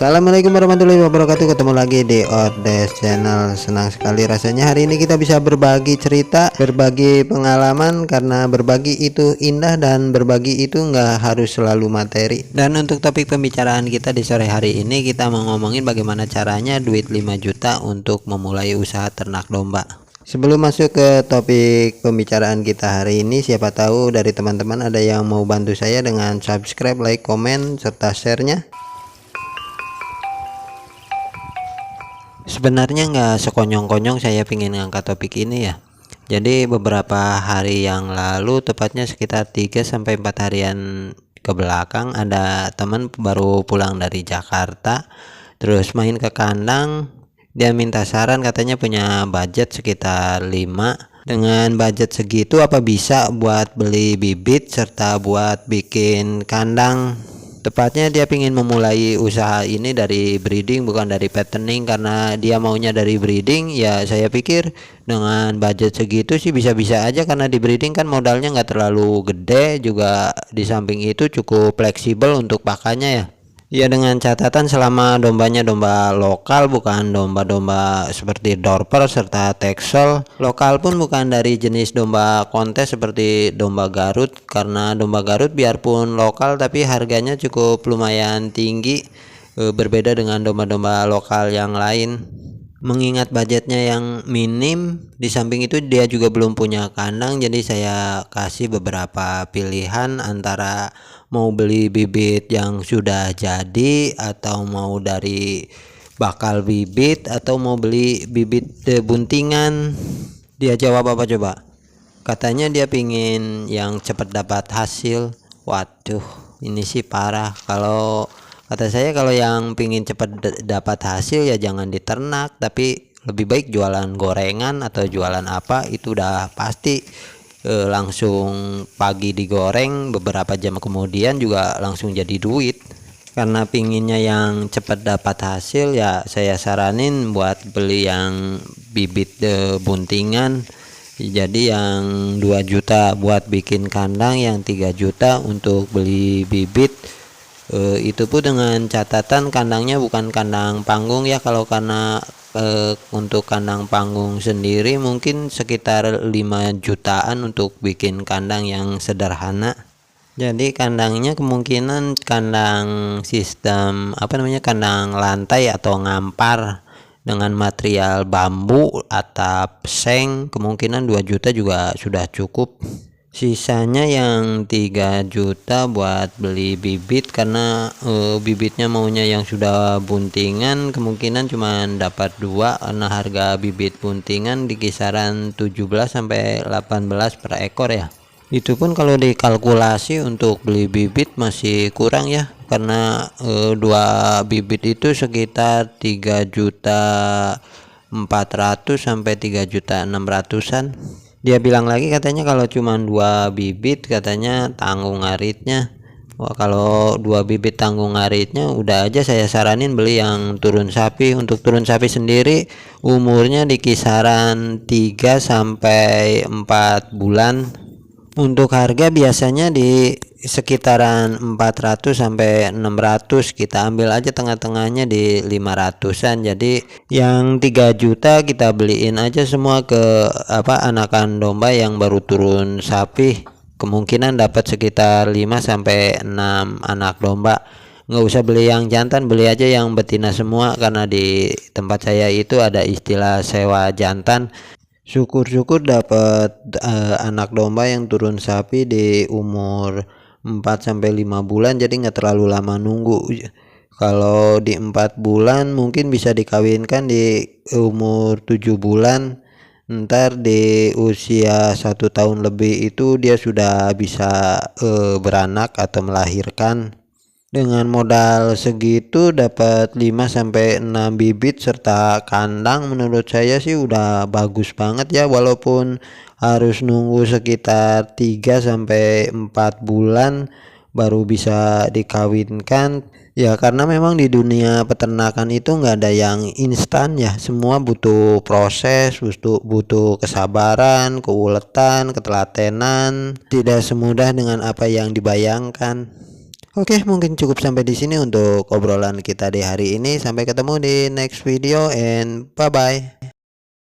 Assalamualaikum warahmatullahi wabarakatuh. Ketemu lagi di Ordes Channel. Senang sekali rasanya hari ini kita bisa berbagi cerita, berbagi pengalaman, karena berbagi itu indah dan berbagi itu nggak harus selalu materi. Dan untuk topik pembicaraan kita di sore hari ini, kita mau ngomongin bagaimana caranya duit 5 juta untuk memulai usaha ternak domba. Sebelum masuk ke topik pembicaraan kita hari ini, siapa tahu dari teman-teman ada yang mau bantu saya dengan subscribe, like, komen, serta share-nya. Sebenarnya nggak sekonyong-konyong saya pingin ngangkat topik ini ya. Jadi beberapa hari yang lalu, tepatnya sekitar 3-4 harian ke belakang, ada teman baru pulang dari Jakarta, terus main ke kandang. Dia minta saran, katanya punya budget sekitar 5. Dengan budget segitu apa bisa buat beli bibit serta buat bikin kandang. Tepatnya dia ingin memulai usaha ini dari breeding, bukan dari fattening, karena dia maunya dari breeding. Ya saya pikir dengan budget segitu sih bisa-bisa aja, karena di breeding kan modalnya nggak terlalu gede, juga di samping itu cukup fleksibel untuk pakannya ya. Ya dengan catatan selama dombanya domba lokal, bukan domba-domba seperti Dorper serta Texel. Lokal pun bukan dari jenis domba kontes seperti domba Garut, karena domba Garut biarpun lokal tapi harganya cukup lumayan tinggi, berbeda dengan domba-domba lokal yang lain. Mengingat budgetnya yang minim, di samping itu dia juga belum punya kandang, jadi saya kasih beberapa pilihan antara mau beli bibit yang sudah jadi, atau mau dari bakal bibit, atau mau beli bibit buntingan. Dia jawab apa coba? Katanya dia pingin yang cepat dapat hasil. Waduh, ini sih parah. Kalau kata saya, kalau yang pingin cepat dapat hasil ya jangan diternak, tapi lebih baik jualan gorengan atau jualan apa, itu udah pasti langsung pagi digoreng, beberapa jam kemudian juga langsung jadi duit. Karena pinginnya yang cepat dapat hasil, ya saya saranin buat beli yang bibit buntingan. Jadi yang 2 juta buat bikin kandang, yang 3 juta untuk beli bibit. Itu pun dengan catatan kandangnya bukan kandang panggung ya. Kalau karena untuk kandang panggung sendiri mungkin sekitar 5 jutaan untuk bikin kandang yang sederhana. Jadi kandangnya kemungkinan kandang sistem kandang lantai atau ngampar dengan material bambu, atap seng, kemungkinan 2 juta juga sudah cukup. Sisanya yang 3 juta buat beli bibit, karena bibitnya maunya yang sudah buntingan, kemungkinan cuma dapat 2, karena harga bibit buntingan di kisaran 17-18 per ekor ya. Itu pun kalau dikalkulasi untuk beli bibit masih kurang ya, karena 2 bibit itu sekitar 3.400.000 sampai 3.600.000-an. Dia bilang lagi katanya kalau cuma 2 bibit katanya tanggung ngaritnya. Wah, kalau 2 bibit tanggung ngaritnya, udah aja saya saranin beli yang turun sapi. Untuk turun sapi sendiri umurnya di kisaran 3-4 bulan. Untuk harga biasanya di sekitaran 400-600, kita ambil aja tengah-tengahnya di 500-an. Jadi yang 3 juta kita beliin aja semua ke anakan domba yang baru turun sapi. Kemungkinan dapat sekitar 5-6 anak domba. Nggak usah beli yang jantan, beli aja yang betina semua, karena di tempat saya itu ada istilah sewa jantan. Syukur-syukur dapat anak domba yang turun sapi di umur 4-5 bulan, jadi nggak terlalu lama nunggu. Kalau di 4 bulan mungkin bisa dikawinkan di umur 7 bulan. Ntar di usia 1 tahun lebih itu dia sudah bisa beranak atau melahirkan. Dengan modal segitu dapat 5-6 bibit serta kandang, menurut saya sih udah bagus banget ya, walaupun harus nunggu sekitar 3-4 bulan baru bisa dikawinkan ya, karena memang di dunia peternakan itu nggak ada yang instan ya, semua butuh proses, butuh kesabaran, keuletan, ketelatenan, tidak semudah dengan apa yang dibayangkan. Oke, mungkin cukup sampai di sini untuk obrolan kita di hari ini. Sampai ketemu di next video and bye bye.